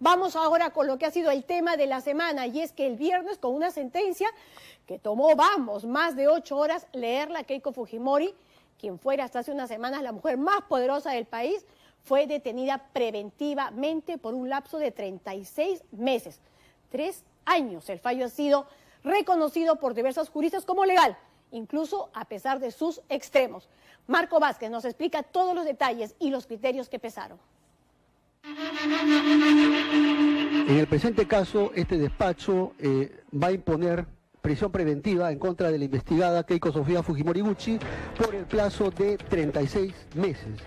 Vamos ahora con lo que ha sido el tema de la semana, y es que el viernes, con una sentencia que tomó, más de 8 horas leerla, Keiko Fujimori, quien fuera hasta hace unas semanas la mujer más poderosa del país, fue detenida preventivamente por un lapso de 36 meses. 3 años. El fallo ha sido reconocido por diversos juristas como legal, incluso a pesar de sus extremos. Marco Vázquez nos explica todos los detalles y los criterios que pesaron. En el presente caso, este despacho va a imponer prisión preventiva en contra de la investigada Keiko Sofía Fujimori Gucci por el plazo de 36 meses,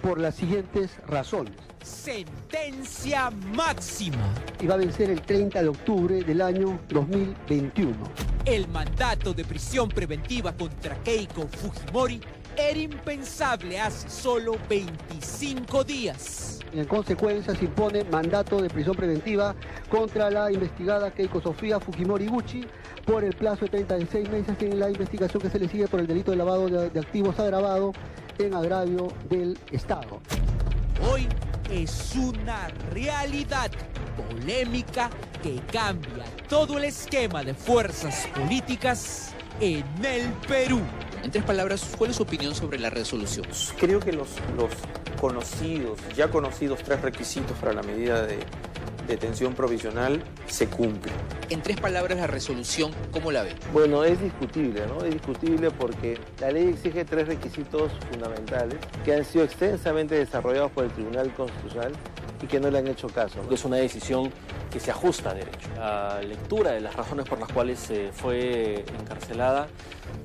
por las siguientes razones. Sentencia máxima. Y va a vencer el 30 de octubre del año 2021. El mandato de prisión preventiva contra Keiko Fujimori era impensable hace solo 25 días. En consecuencia, se impone mandato de prisión preventiva contra la investigada Keiko Sofía Fujimori Gucci por el plazo de 36 meses en la investigación que se le sigue por el delito de lavado de activos agravado en agravio del Estado. Hoy es una realidad polémica que cambia todo el esquema de fuerzas políticas en el Perú. En 3 palabras, ¿cuál es su opinión sobre la resolución? Creo que los ya conocidos 3 requisitos para la medida de detención provisional se cumplen. En 3 palabras, la resolución, ¿cómo la ve? Bueno, es discutible, ¿no? Es discutible porque la ley exige 3 requisitos fundamentales que han sido extensamente desarrollados por el Tribunal Constitucional y que no le han hecho caso, ¿no? Es una decisión que se ajusta a derecho. La lectura de las razones por las cuales fue encarcelada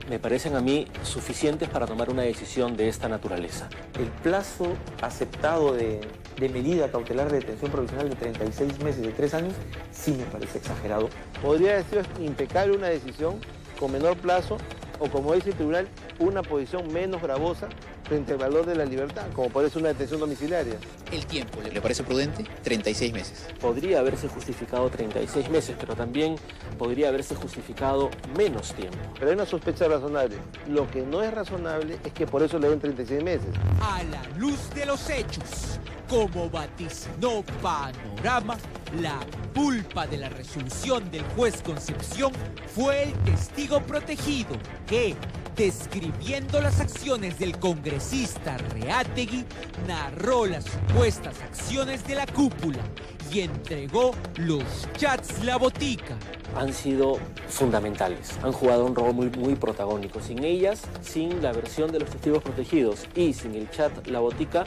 me parecen a mí suficientes para tomar una decisión de esta naturaleza. El plazo aceptado de medida cautelar de detención provisional de 36 meses, de 3 años, sí me parece exagerado. Podría haber sido impecable una decisión con menor plazo o, como dice el tribunal, una posición menos gravosa frente al valor de la libertad, como puede ser una detención domiciliaria. ¿El tiempo le parece prudente? 36 meses. Podría haberse justificado 36 meses, pero también podría haberse justificado menos tiempo. Pero hay una sospecha razonable. Lo que no es razonable es que por eso le den 36 meses. A la luz de los hechos, como vaticinó Panorama, la culpa de la resolución del juez Concepción fue el testigo protegido que, describiendo las acciones del congresista Reátegui, narró las supuestas acciones de la cúpula y entregó los chats La Botica. Han sido fundamentales, han jugado un rol muy protagónico. Sin ellas, sin la versión de los testigos protegidos y sin el chat La Botica,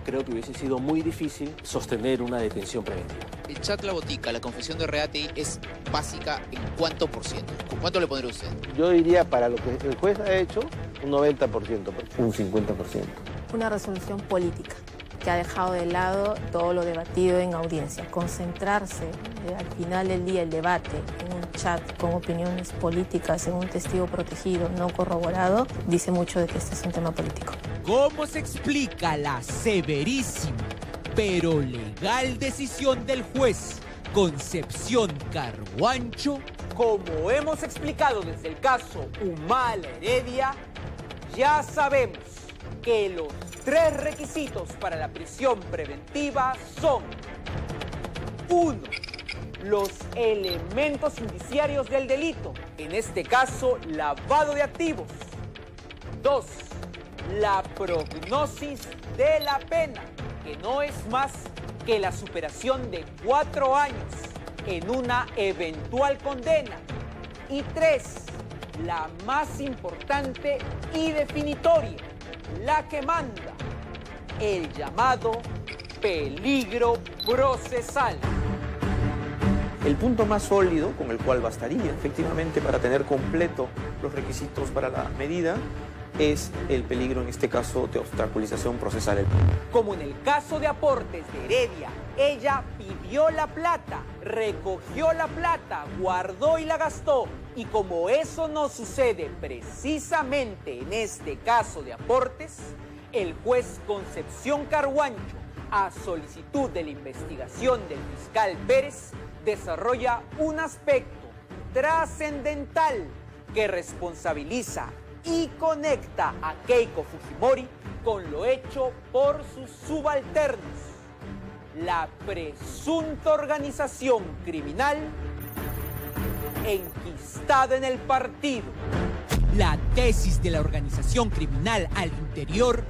creo que hubiese sido muy difícil sostener una detención preventiva. El chat La Botica, la confesión de Reátegui, es básica ¿en cuánto por ciento? ¿Cuánto le pondría usted? Yo diría, para lo que el juez ha hecho, un 90%. Un 50%. Una resolución política que ha dejado de lado todo lo debatido en audiencia. Concentrarse al final del día el debate en un chat con opiniones políticas en un testigo protegido no corroborado dice mucho de que este es un tema político. ¿Cómo se explica la severísima pero legal decisión del juez Concepción Carhuancho? Como hemos explicado desde el caso Humala Heredia, ya sabemos que los 3 requisitos para la prisión preventiva son: 1. Los elementos indiciarios del delito, en este caso, lavado de activos. 2. La prognosis de la pena, que no es más que la superación de 4 años en una eventual condena. Y 3. La más importante y definitoria, la que manda, el llamado peligro procesal. El punto más sólido con el cual bastaría efectivamente para tener completo los requisitos para la medida es el peligro, en este caso, de obstaculización procesal. Como en el caso de Aportes de Heredia, ella pidió la plata, recogió la plata, guardó y la gastó. Y como eso no sucede precisamente en este caso de Aportes, el juez Concepción Carhuancho, a solicitud de la investigación del fiscal Pérez, desarrolla un aspecto trascendental que responsabiliza y conecta a Keiko Fujimori con lo hecho por sus subalternos. la presunta organización criminal enquistada en el partido. La tesis de la organización criminal al interior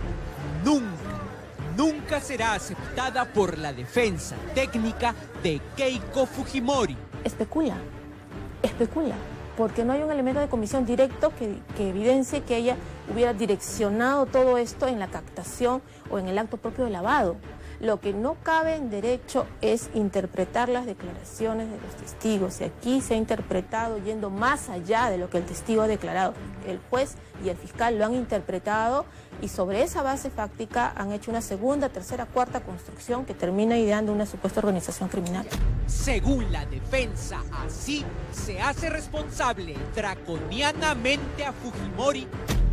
nunca será aceptada por la defensa técnica de Keiko Fujimori. Especula, porque no hay un elemento de comisión directo que evidencie que ella hubiera direccionado todo esto en la captación o en el acto propio de lavado. Lo que no cabe en derecho es interpretar las declaraciones de los testigos. Y aquí se ha interpretado yendo más allá de lo que el testigo ha declarado. El juez y el fiscal lo han interpretado y sobre esa base fáctica han hecho una segunda, tercera, cuarta construcción que termina ideando una supuesta organización criminal. Según la defensa, así se hace responsable draconianamente a Fujimori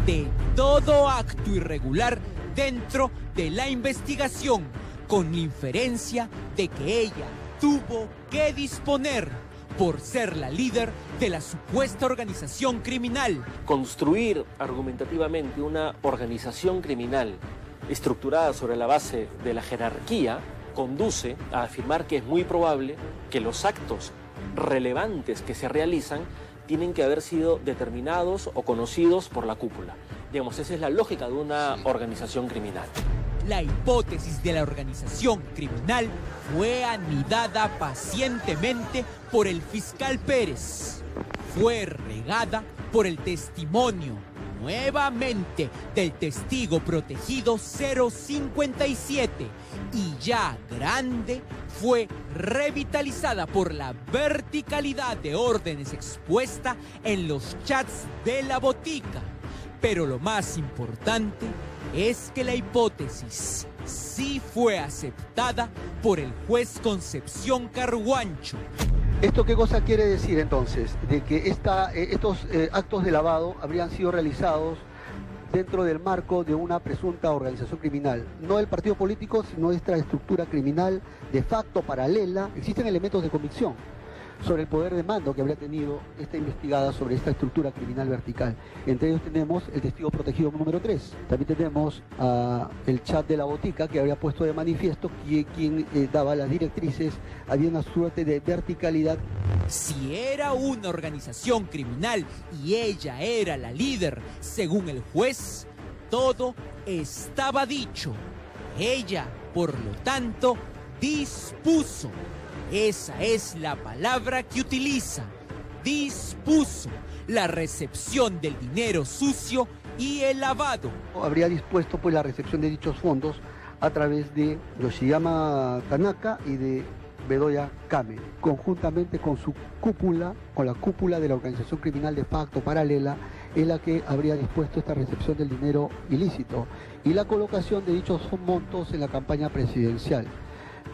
de todo acto irregular dentro de la investigación, con la inferencia de que ella tuvo que disponer por ser la líder de la supuesta organización criminal. Construir argumentativamente una organización criminal estructurada sobre la base de la jerarquía conduce a afirmar que es muy probable que los actos relevantes que se realizan tienen que haber sido determinados o conocidos por la cúpula. Digamos, esa es la lógica de una organización criminal. La hipótesis de la organización criminal fue anidada pacientemente por el fiscal Pérez. Fue regada por el testimonio, nuevamente, del testigo protegido 057 y ya grande, fue revitalizada por la verticalidad de órdenes expuesta en los chats de la botica. Pero lo más importante es que la hipótesis sí fue aceptada por el juez Concepción Carhuancho. ¿Esto qué cosa quiere decir entonces? De que estos actos de lavado habrían sido realizados dentro del marco de una presunta organización criminal. No del partido político, sino de esta estructura criminal de facto paralela. Existen elementos de convicción sobre el poder de mando que habría tenido esta investigada sobre esta estructura criminal vertical. Entre ellos tenemos el testigo protegido número 3. También tenemos el chat de la botica que habría puesto de manifiesto que quien daba las directrices había una suerte de verticalidad. Si era una organización criminal y ella era la líder, según el juez, todo estaba dicho. Ella, por lo tanto, dispuso. Esa es la palabra que utiliza. Dispuso la recepción del dinero sucio y el lavado. Habría dispuesto pues la recepción de dichos fondos a través de Yoshiyama Tanaka y de Bedoya Kame, conjuntamente con su cúpula, con la cúpula de la organización criminal de facto paralela, en la que habría dispuesto esta recepción del dinero ilícito y la colocación de dichos montos en la campaña presidencial,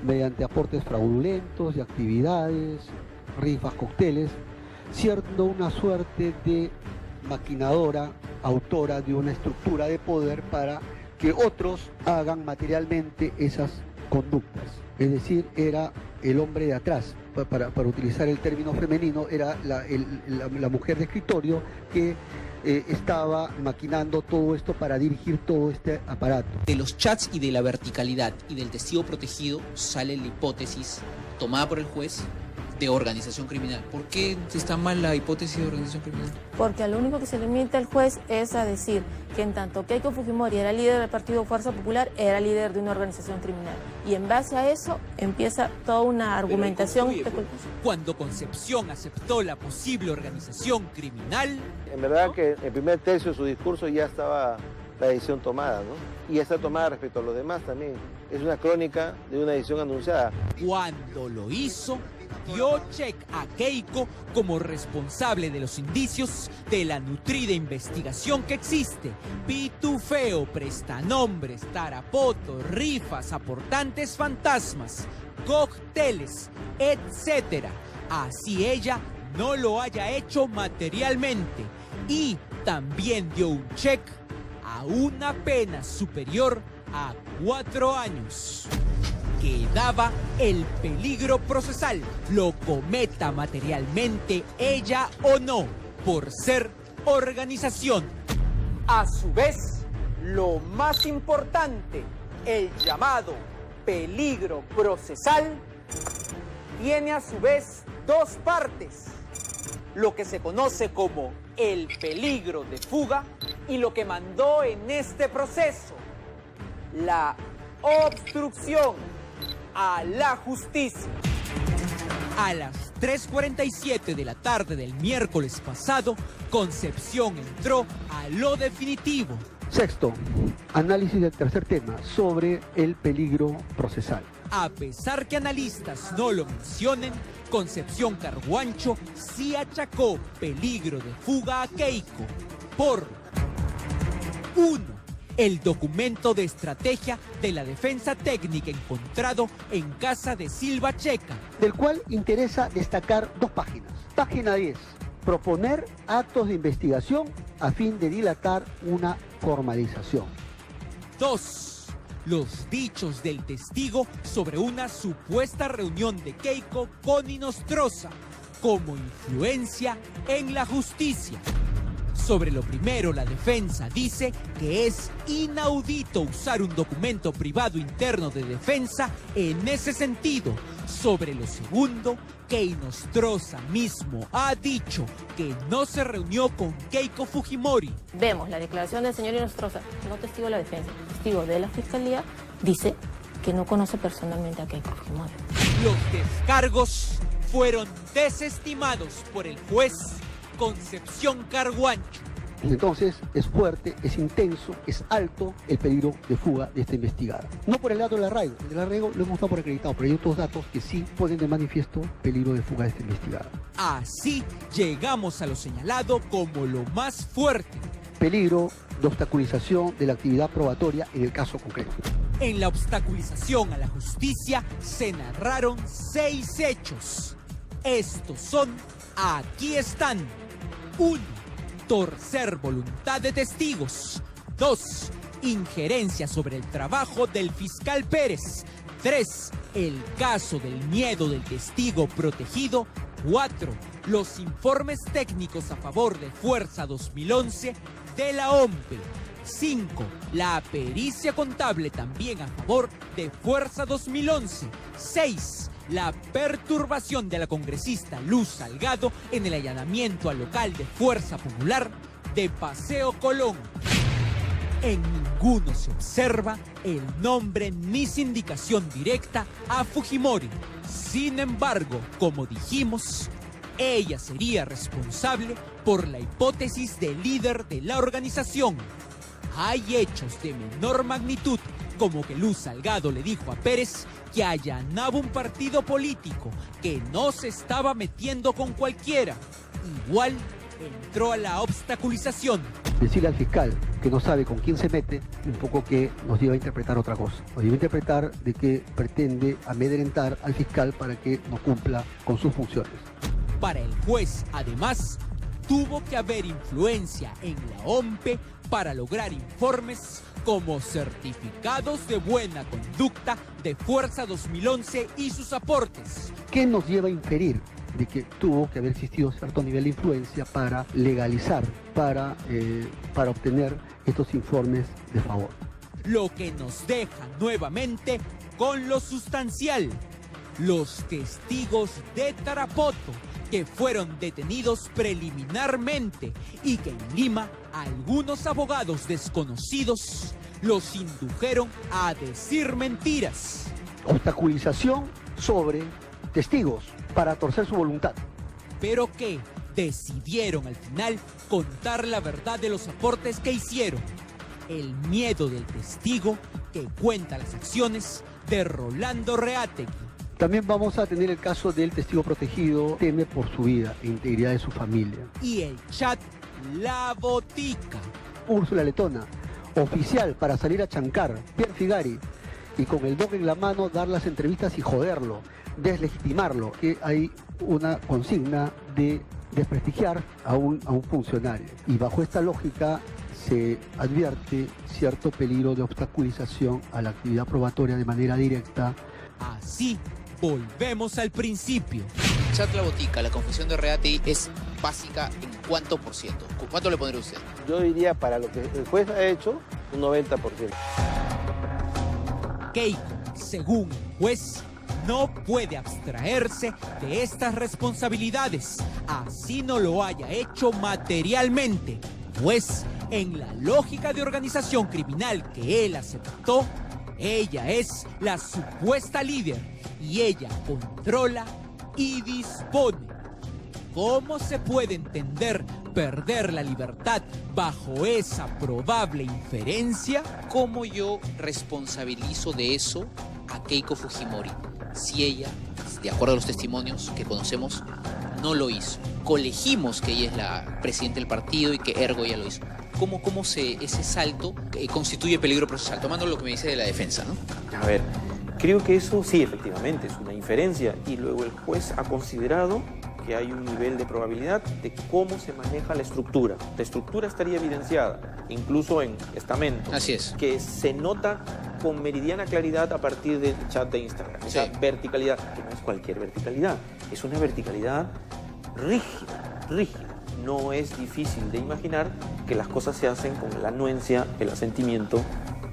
mediante aportes fraudulentos y actividades, rifas, cócteles, siendo una suerte de maquinadora, autora de una estructura de poder para que otros hagan materialmente esas conductas. Es decir, era el hombre de atrás, para utilizar el término femenino, era la mujer de escritorio que estaba maquinando todo esto para dirigir todo este aparato. De los chats y de la verticalidad y del testigo protegido sale la hipótesis tomada por el juez de organización criminal. ¿Por qué está mal la hipótesis de organización criminal? Porque a lo único que se limita el juez es a decir que en tanto Keiko Fujimori era líder del partido Fuerza Popular, era líder de una organización criminal. Y en base a eso empieza toda una argumentación. Cuando Concepción aceptó la posible organización criminal... En verdad que en el primer tercio de su discurso ya estaba la decisión tomada, ¿no? Y esa tomada respecto a los demás también. Es una crónica de una decisión anunciada. Cuando lo hizo, dio check a Keiko como responsable de los indicios de la nutrida investigación que existe. Pitufeo, prestanombres, tarapoto, rifas, aportantes fantasmas, cócteles, etc. Así ella no lo haya hecho materialmente. Y también dio un check a una pena superior a 4 años. Quedaba el peligro procesal, lo cometa materialmente ella o no, por ser organización. A su vez, lo más importante, el llamado peligro procesal tiene a su vez dos partes, lo que se conoce como el peligro de fuga y lo que mandó en este proceso, la obstrucción a la justicia. A las 3:47 de la tarde del miércoles pasado, Concepción entró a lo definitivo. Sexto, análisis del tercer tema sobre el peligro procesal. A pesar que analistas no lo mencionen, Concepción Carguancho sí achacó peligro de fuga a Keiko por 1. El documento de estrategia de la defensa técnica encontrado en casa de Silva Checa, del cual interesa destacar dos páginas. Página 10, proponer actos de investigación a fin de dilatar una formalización. 2. Los dichos del testigo sobre una supuesta reunión de Keiko con Inostroza como influencia en la justicia. Sobre lo primero, la defensa dice que es inaudito usar un documento privado interno de defensa en ese sentido. Sobre lo segundo, que Inostroza mismo ha dicho que no se reunió con Keiko Fujimori. Vemos la declaración del señor Inostroza, no testigo de la defensa, testigo de la Fiscalía, dice que no conoce personalmente a Keiko Fujimori. Los descargos fueron desestimados por el juez Concepción Carguancho. Entonces es fuerte, es intenso, es alto el peligro de fuga de esta investigada. No por el dato del arraigo, el arraigo lo hemos dado por acreditado, pero hay otros datos que sí ponen de manifiesto peligro de fuga de esta investigada. Así llegamos a lo señalado como lo más fuerte. Peligro de obstaculización de la actividad probatoria en el caso concreto. En la obstaculización a la justicia se narraron 6 hechos. Estos son, aquí están. 1. Torcer voluntad de testigos. 2. Injerencia sobre el trabajo del fiscal Pérez. 3. El caso del miedo del testigo protegido. 4. Los informes técnicos a favor de Fuerza 2011 de la OMPE. 5. La pericia contable también a favor de Fuerza 2011. 6. La perturbación de la congresista Luz Salgado en el allanamiento al local de Fuerza Popular de Paseo Colón. En ninguno se observa el nombre ni sindicación directa a Fujimori. Sin embargo, como dijimos, ella sería responsable por la hipótesis de líder de la organización. Hay hechos de menor magnitud, como que Luz Salgado le dijo a Pérez que allanaba un partido político, que no se estaba metiendo con cualquiera. Igual entró a la obstaculización. Decirle al fiscal que no sabe con quién se mete, un poco que nos lleva a interpretar otra cosa. Nos lleva a interpretar de que pretende amedrentar al fiscal para que no cumpla con sus funciones. Para el juez, además, tuvo que haber influencia en la OMPE para lograr informes como certificados de buena conducta de Fuerza 2011 y sus aportes. ¿Qué nos lleva a inferir de que tuvo que haber existido cierto nivel de influencia para legalizar, para obtener estos informes de favor? Lo que nos deja nuevamente con lo sustancial. Los testigos de Tarapoto, que fueron detenidos preliminarmente y que en Lima algunos abogados desconocidos los indujeron a decir mentiras. Obstaculización sobre testigos para torcer su voluntad. Pero que decidieron al final contar la verdad de los aportes que hicieron. El miedo del testigo que cuenta las acciones de Rolando Reátegui. También vamos a tener el caso del testigo protegido, teme por su vida e integridad de su familia. Y el chat La Botica. Úrsula Letona, oficial para salir a chancar, Pierre Figari, y con el doc en la mano dar las entrevistas y joderlo, deslegitimarlo, que hay una consigna de desprestigiar a un funcionario. Y bajo esta lógica se advierte cierto peligro de obstaculización a la actividad probatoria de manera directa. Así volvemos al principio. Chat La Botica, la confesión de Reátegui es básica en cuánto por ciento. ¿Cuánto le pondría usted? Yo diría para lo que el juez ha hecho, un 90%. Keiko Según el juez, no puede abstraerse de estas responsabilidades, así no lo haya hecho materialmente, pues en la lógica de organización criminal que él aceptó, ella es la supuesta líder y ella controla y dispone. ¿Cómo se puede entender perder la libertad bajo esa probable inferencia? ¿Cómo yo responsabilizo de eso a Keiko Fujimori si ella, de acuerdo a los testimonios que conocemos, no lo hizo? Colegimos que ella es la presidenta del partido y que ergo ella lo hizo. ¿Cómo ese salto constituye peligro procesal? Tomando lo que me dice de la defensa, ¿no? A ver, creo que eso sí, efectivamente, es una inferencia y luego el juez ha considerado que hay un nivel de probabilidad de cómo se maneja la estructura. La estructura estaría evidenciada, incluso en estamentos. Así es. Que se nota con meridiana claridad a partir del chat de Instagram. Sí. Esa verticalidad, que no es cualquier verticalidad, es una verticalidad rígida. No es difícil de imaginar que las cosas se hacen con la anuencia, el asentimiento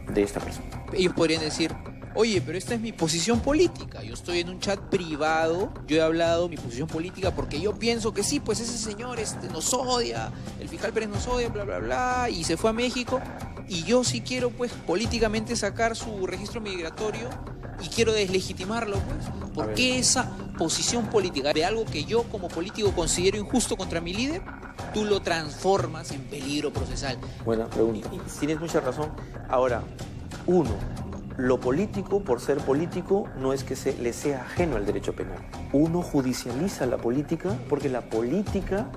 de esta persona. Ellos podrían decir: oye, pero esta es mi posición política, yo estoy en un chat privado, yo he hablado mi posición política porque yo pienso que sí, pues ese señor nos odia, el fiscal Pérez nos odia, bla, bla, bla, y se fue a México, y yo sí quiero, pues, políticamente sacar su registro migratorio y quiero deslegitimarlo, pues. ¿Por qué esa posición política de algo que yo como político considero injusto contra mi líder, tú lo transformas en peligro procesal? Buena pregunta. Tienes mucha razón. Ahora, lo político, por ser político, no es que le sea ajeno al derecho penal. Uno judicializa la política porque la política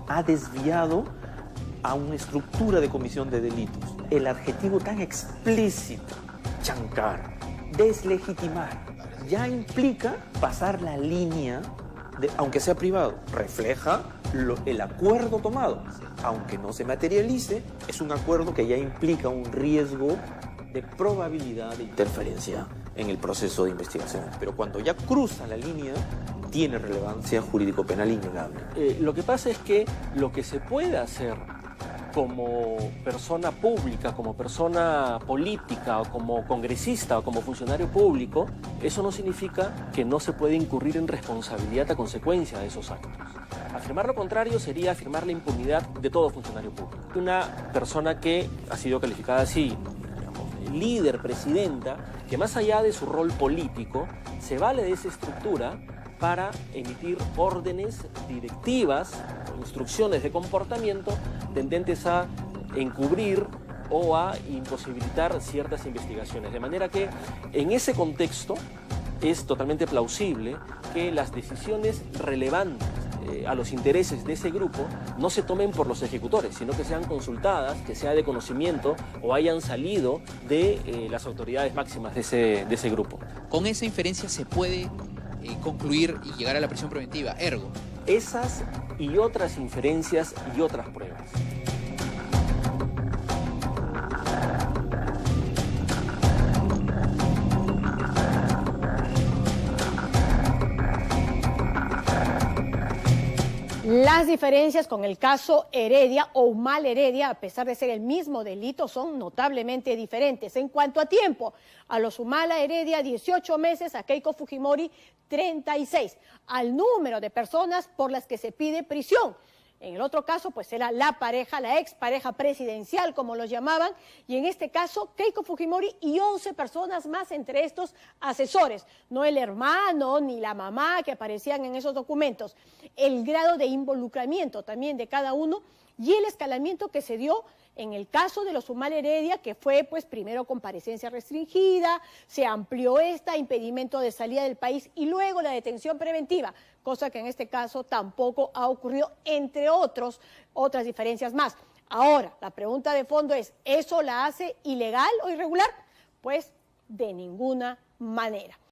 ha desviado a una estructura de comisión de delitos. El adjetivo tan explícito, chancar, deslegitimar, ya implica pasar la línea, aunque sea privado, refleja el acuerdo tomado. Aunque no se materialice, es un acuerdo que ya implica un riesgo de probabilidad de interferencia en el proceso de investigación. Pero cuando ya cruza la línea, tiene relevancia jurídico-penal innegable. Lo que pasa es que lo que se puede hacer como persona pública, como persona política, o como congresista, o como funcionario público, eso no significa que no se puede incurrir en responsabilidad a consecuencia de esos actos. Afirmar lo contrario sería afirmar la impunidad de todo funcionario público. Una persona que ha sido calificada así, líder, presidenta, que más allá de su rol político, se vale de esa estructura para emitir órdenes directivas o instrucciones de comportamiento tendentes a encubrir o a imposibilitar ciertas investigaciones. De manera que en ese contexto es totalmente plausible que las decisiones relevantes a los intereses de ese grupo no se tomen por los ejecutores, sino que sean consultadas, que sea de conocimiento o hayan salido de las autoridades máximas de ese grupo. Con esa inferencia se puede concluir y llegar a la prisión preventiva, ergo. Esas y otras inferencias y otras pruebas. Las diferencias con el caso Heredia o Humala Heredia, a pesar de ser el mismo delito, son notablemente diferentes. En cuanto a tiempo, a los Humala Heredia 18 meses, a Keiko Fujimori 36, al número de personas por las que se pide prisión. En el otro caso, pues era la pareja, la expareja presidencial, como los llamaban, y en este caso, Keiko Fujimori y 11 personas más entre estos asesores, no el hermano ni la mamá que aparecían en esos documentos. El grado de involucramiento también de cada uno y el escalamiento que se dio en el caso de los Humala Heredia, que fue pues primero comparecencia restringida, se amplió impedimento de salida del país y luego la detención preventiva, cosa que en este caso tampoco ha ocurrido, entre otras diferencias más. Ahora, la pregunta de fondo es, ¿eso la hace ilegal o irregular? Pues de ninguna manera.